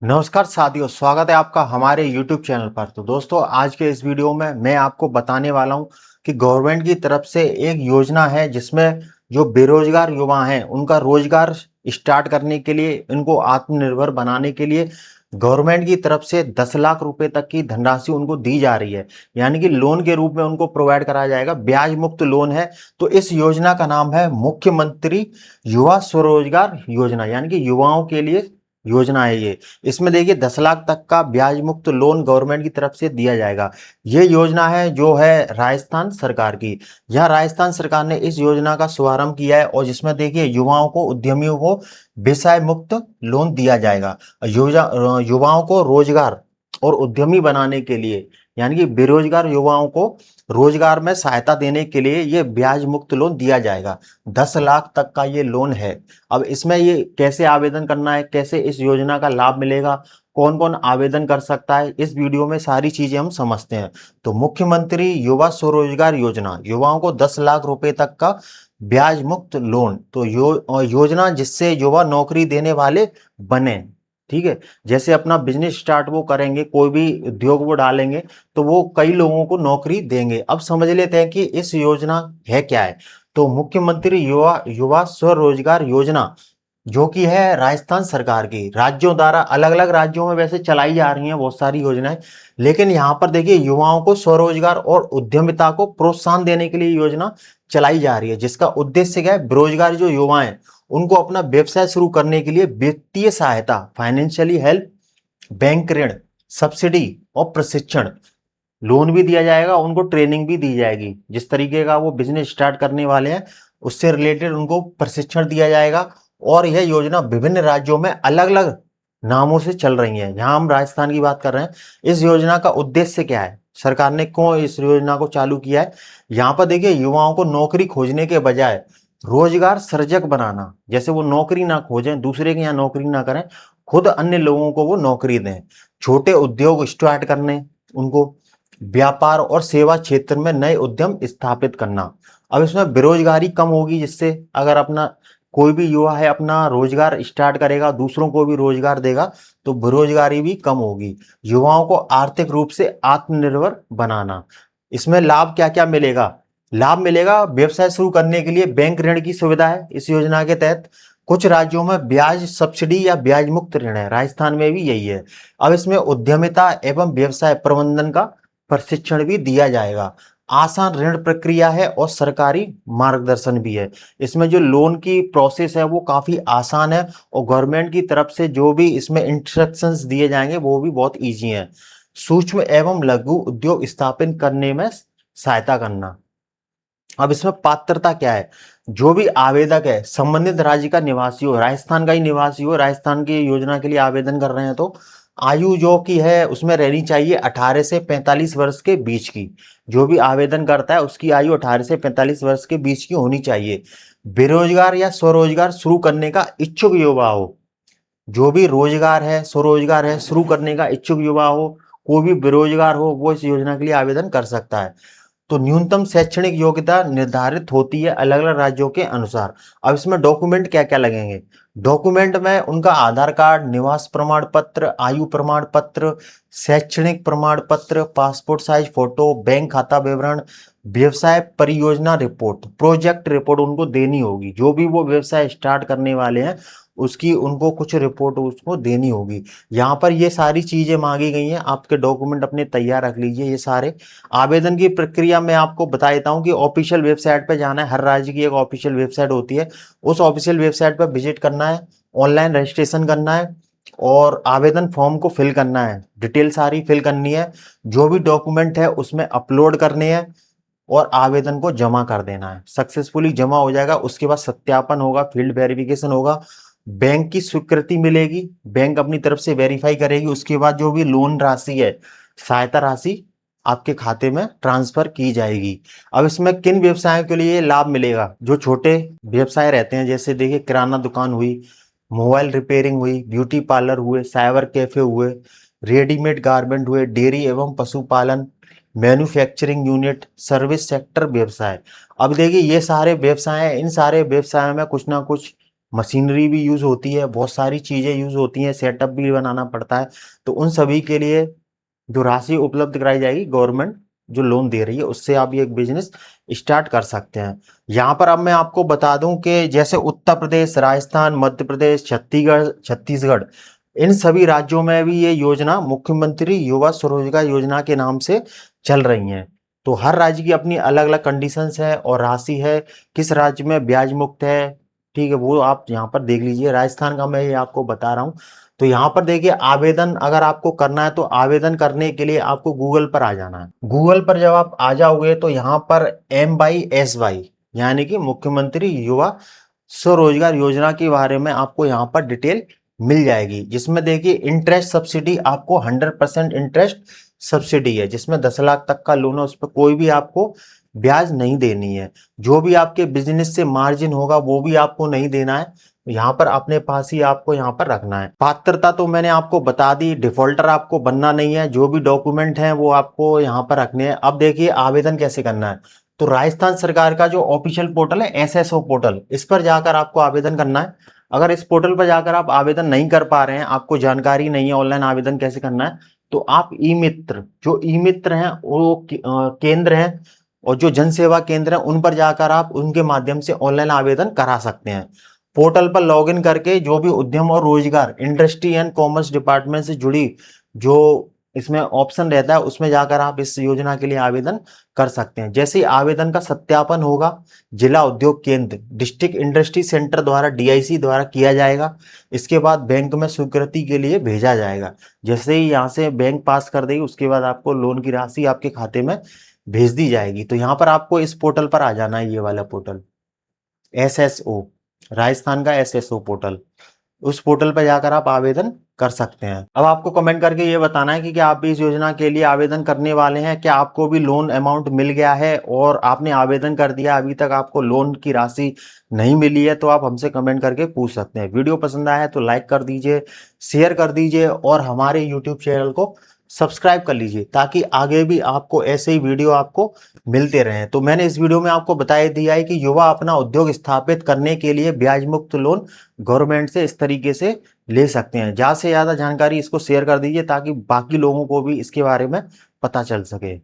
नमस्कार साथियों, स्वागत है आपका हमारे YouTube चैनल पर। तो दोस्तों, आज के इस वीडियो में मैं आपको बताने वाला हूं कि गवर्नमेंट की तरफ से एक योजना है जिसमें जो बेरोजगार युवा हैं उनका रोजगार स्टार्ट करने के लिए, इनको आत्मनिर्भर बनाने के लिए गवर्नमेंट की तरफ से 10 लाख रुपए तक की धनराशि उनको दी जा रही है। यानी कि लोन के रूप में उनको प्रोवाइड कराया जाएगा, ब्याज मुक्त लोन है। तो इस योजना का नाम है मुख्यमंत्री युवा स्वरोजगार योजना, यानी कि युवाओं के लिए योजना है ये। इसमें देखिए 10 लाख तक का ब्याज मुक्त लोन गवर्नमेंट की तरफ से दिया जाएगा। ये योजना है जो है राजस्थान सरकार की। यह राजस्थान सरकार ने इस योजना का शुभारंभ किया है और जिसमें देखिए युवाओं को, उद्यमियों को विषय मुक्त लोन दिया जाएगा। युवाओं को रोजगार और उद्यमी बनाने के लिए, यानी कि बेरोजगार युवाओं को रोजगार में सहायता देने के लिए ये ब्याज मुक्त लोन दिया जाएगा। 10 लाख तक का ये लोन है। अब इसमें ये कैसे आवेदन करना है, कैसे इस योजना का लाभ मिलेगा, कौन कौन आवेदन कर सकता है, इस वीडियो में सारी चीजें हम समझते हैं। तो मुख्यमंत्री युवा स्वरोजगार योजना, युवाओं को 10 लाख रुपए तक का ब्याज मुक्त लोन। तो योजना जिससे युवा नौकरी देने वाले बने। ठीक है, जैसे अपना बिजनेस स्टार्ट वो करेंगे, कोई भी उद्योग वो डालेंगे तो वो कई लोगों को नौकरी देंगे। अब समझ लेते हैं कि इस योजना है क्या है। तो मुख्यमंत्री युवा युवा स्वरोजगार योजना जो कि है राजस्थान सरकार की, राज्यों द्वारा अलग अलग राज्यों में वैसे चलाई जा रही हैं बहुत सारी योजनाएं, लेकिन यहाँ पर देखिए युवाओं को स्वरोजगार और उद्यमिता को प्रोत्साहन देने के लिए योजना चलाई जा रही है, जिसका उद्देश्य क्या है, बेरोजगार जो युवा हैं उनको अपना व्यवसाय शुरू करने के लिए वित्तीय सहायता, फाइनेंशियली हेल्प, बैंक ऋण, सब्सिडी और प्रशिक्षण, लोन भी दिया जाएगा, उनको ट्रेनिंग भी दी जाएगी। जिस तरीके का वो बिजनेस स्टार्ट करने वाले हैं उससे रिलेटेड उनको प्रशिक्षण दिया जाएगा। और यह योजना विभिन्न राज्यों में अलग अलग नामों से चल रही है। यहाँ हम राजस्थान की बात कर रहे हैं। इस योजना का उद्देश्य क्या है, सरकार ने क्यों इस योजना को चालू किया है। यहाँ पर देखिए युवाओं को नौकरी खोजने के बजाय रोजगार सृजक बनाना, जैसे वो नौकरी ना खोजें, दूसरे के यहाँ नौकरी ना करें, खुद अन्य लोगों को वो नौकरी दें। छोटे उद्योग स्टार्ट करने, उनको व्यापार और सेवा क्षेत्र में नए उद्यम स्थापित करना। अब इसमें बेरोजगारी कम होगी, जिससे अगर अपना कोई भी युवा है अपना रोजगार स्टार्ट करेगा, दूसरों को भी रोजगार देगा, तो बेरोजगारी भी कम होगी। युवाओं को आर्थिक रूप से आत्मनिर्भर बनाना। इसमें लाभ क्या क्या मिलेगा, लाभ मिलेगा व्यवसाय शुरू करने के लिए बैंक ऋण की सुविधा है इस योजना के तहत। कुछ राज्यों में ब्याज सब्सिडी या ब्याज मुक्त ऋण है, राजस्थान में भी यही है। अब इसमें उद्यमिता एवं व्यवसाय प्रबंधन का प्रशिक्षण भी दिया जाएगा। आसान ऋण प्रक्रिया है और सरकारी मार्गदर्शन भी है। इसमें जो लोन की प्रोसेस है वो काफी आसान है और गवर्नमेंट की तरफ से जो भी इसमें इंस्ट्रक्शंस दिए जाएंगे वो भी बहुत इजी हैं। सूक्ष्म एवं लघु उद्योग स्थापित करने में सहायता करना। अब इसमें पात्रता क्या है, जो भी आवेदक है संबंधित राज्य का निवासी हो, राजस्थान का ही निवासी हो, राजस्थान की योजना के लिए आवेदन कर रहे हैं तो आयु जो की है उसमें रहनी चाहिए 18 से 45 वर्ष के बीच की। जो भी आवेदन करता है उसकी आयु 18 से 45 वर्ष के बीच की होनी चाहिए। बेरोजगार या स्वरोजगार शुरू करने का इच्छुक युवा हो, जो भी रोजगार है, स्वरोजगार है, शुरू करने का इच्छुक युवा हो, कोई भी बेरोजगार हो, वो इस योजना के लिए आवेदन कर सकता है। तो न्यूनतम शैक्षणिक योग्यता निर्धारित होती है अलग अलग राज्यों के अनुसार। अब इसमें डॉक्यूमेंट क्या क्या लगेंगे, डॉक्यूमेंट में उनका आधार कार्ड, निवास प्रमाण पत्र, आयु प्रमाण पत्र, शैक्षणिक प्रमाण पत्र, पासपोर्ट साइज फोटो, बैंक खाता विवरण, व्यवसाय परियोजना रिपोर्ट, प्रोजेक्ट रिपोर्ट उनको देनी होगी। जो भी वो व्यवसाय स्टार्ट करने वाले हैं उसकी उनको कुछ रिपोर्ट उसको देनी होगी। यहाँ पर ये सारी चीजें मांगी गई हैं, आपके डॉक्यूमेंट अपने तैयार रख लीजिए ये सारे। आवेदन की प्रक्रिया मैं आपको बता देता हूँ कि ऑफिशियल वेबसाइट पे जाना है, हर राज्य की एक ऑफिशियल वेबसाइट होती है, उस ऑफिशियल वेबसाइट पर विजिट करना है, ऑनलाइन रजिस्ट्रेशन करना है और आवेदन फॉर्म को फिल करना है, डिटेल सारी फिल करनी है, जो भी डॉक्यूमेंट है उसमें अपलोड करने हैं और आवेदन को जमा कर देना है। सक्सेसफुली जमा हो जाएगा, उसके बाद सत्यापन होगा, फील्ड वेरिफिकेशन होगा, बैंक की स्वीकृति मिलेगी, बैंक अपनी तरफ से वेरीफाई करेगी, उसके बाद जो भी लोन राशि है, सहायता राशि आपके खाते में ट्रांसफर की जाएगी। अब इसमें किन व्यवसायों के लिए लाभ मिलेगा, जो छोटे व्यवसाय रहते हैं, जैसे देखिए किराना दुकान हुई, मोबाइल रिपेयरिंग हुई, ब्यूटी पार्लर हुए, साइबर कैफे हुए, रेडीमेड गारमेंट हुए, डेयरी एवं पशुपालन, मैन्युफैक्चरिंग यूनिट, सर्विस सेक्टर व्यवसाय। अब देखिए ये सारे व्यवसाय हैं, इन सारे व्यवसायों में कुछ ना कुछ मशीनरी भी यूज होती है, बहुत सारी चीजें यूज होती हैं, सेटअप भी बनाना पड़ता है। तो उन सभी के लिए जो राशि उपलब्ध कराई जाएगी, गवर्नमेंट जो लोन दे रही है, उससे आप ये एक बिजनेस स्टार्ट कर सकते हैं। यहाँ पर अब मैं आपको बता दूं कि जैसे उत्तर प्रदेश, राजस्थान, मध्य प्रदेश, छत्तीसगढ़, इन सभी राज्यों में भी ये योजना मुख्यमंत्री युवा स्वरोजगार योजना के नाम से चल रही है। तो हर राज्य की अपनी अलग अलग कंडीशंस है और राशि है, किस राज्य में ब्याज मुक्त है, ठीक है, वो आप यहाँ पर देख लीजिए। राजस्थान का मैं ये आपको बता रहा हूँ। तो यहाँ पर देखिए, आवेदन अगर आपको करना है तो आवेदन करने के लिए आपको गूगल पर आ जाना है। गूगल पर जब आप आ जाओगे तो यहाँ पर MYSY यानी कि मुख्यमंत्री युवा स्वरोजगार योजना के बारे में आपको यहाँ पर डिटेल मिल जाएगी, जिसमें देखिए इंटरेस्ट सब्सिडी आपको 100% इंटरेस्ट सब्सिडी है, जिसमें 10 लाख तक का लोन है, उस पर कोई भी आपको ब्याज नहीं देनी है। जो भी आपके बिजनेस से मार्जिन होगा वो भी आपको नहीं देना है, यहाँ पर अपने पास ही आपको यहाँ पर रखना है। पात्रता तो मैंने आपको बता दी, डिफॉल्टर आपको बनना नहीं है, जो भी डॉक्यूमेंट हैं वो आपको यहाँ पर रखने हैं। अब देखिए आवेदन कैसे करना है। तो राजस्थान सरकार का जो ऑफिशियल पोर्टल है SSO पोर्टल, इस पर जाकर आपको आवेदन करना है। अगर इस पोर्टल पर जाकर आप आवेदन नहीं कर पा रहे हैं, आपको जानकारी नहीं है ऑनलाइन आवेदन कैसे करना है, तो आप ई मित्र, जो ई मित्र हैं वो केंद्र हैं और जो जन सेवा केंद्र है उन पर जाकर आप उनके माध्यम से ऑनलाइन आवेदन करा सकते हैं। पोर्टल पर लॉगिन करके जो भी उद्यम और रोजगार, इंडस्ट्री एंड कॉमर्स डिपार्टमेंट से जुड़ी जो इसमें ऑप्शन रहता है, उसमें जाकर आप इस योजना के लिए आवेदन कर सकते हैं। जैसे ही आवेदन का सत्यापन होगा, जिला उद्योग केंद्र, डिस्ट्रिक्ट इंडस्ट्री सेंटर द्वारा, DIC द्वारा किया जाएगा। इसके बाद बैंक में स्वीकृति के लिए भेजा जाएगा। जैसे ही यहाँ से बैंक पास कर देगी, उसके बाद आपको लोन की राशि आपके खाते में भेज दी जाएगी। तो यहाँ पर आपको इस पोर्टल पर आ जाना है, ये वाला पोर्टल SSO, राजस्थान का SSO पोर्टल। उस पोर्टल पर जाकर आप आवेदन कर सकते हैं। अब आपको कमेंट करके ये बताना है कि क्या आप भी इस योजना के लिए आवेदन करने वाले हैं, क्या आपको भी लोन अमाउंट मिल गया है और आपने आवेदन कर दिया, अभी तक आपको लोन की राशि नहीं मिली है, तो आप हमसे कमेंट करके पूछ सकते हैं। वीडियो पसंद आया है तो लाइक कर दीजिए, शेयर कर दीजिए और हमारे यूट्यूब चैनल को सब्सक्राइब कर लीजिए, ताकि आगे भी आपको ऐसे ही वीडियो आपको मिलते रहें। तो मैंने इस वीडियो में आपको बता दिया है कि युवा अपना उद्योग स्थापित करने के लिए ब्याज मुक्त लोन गवर्नमेंट से इस तरीके से ले सकते हैं। ज़्यादा से ज़्यादा जानकारी इसको शेयर कर दीजिए, ताकि बाकी लोगों को भी इसके बारे में पता चल सके।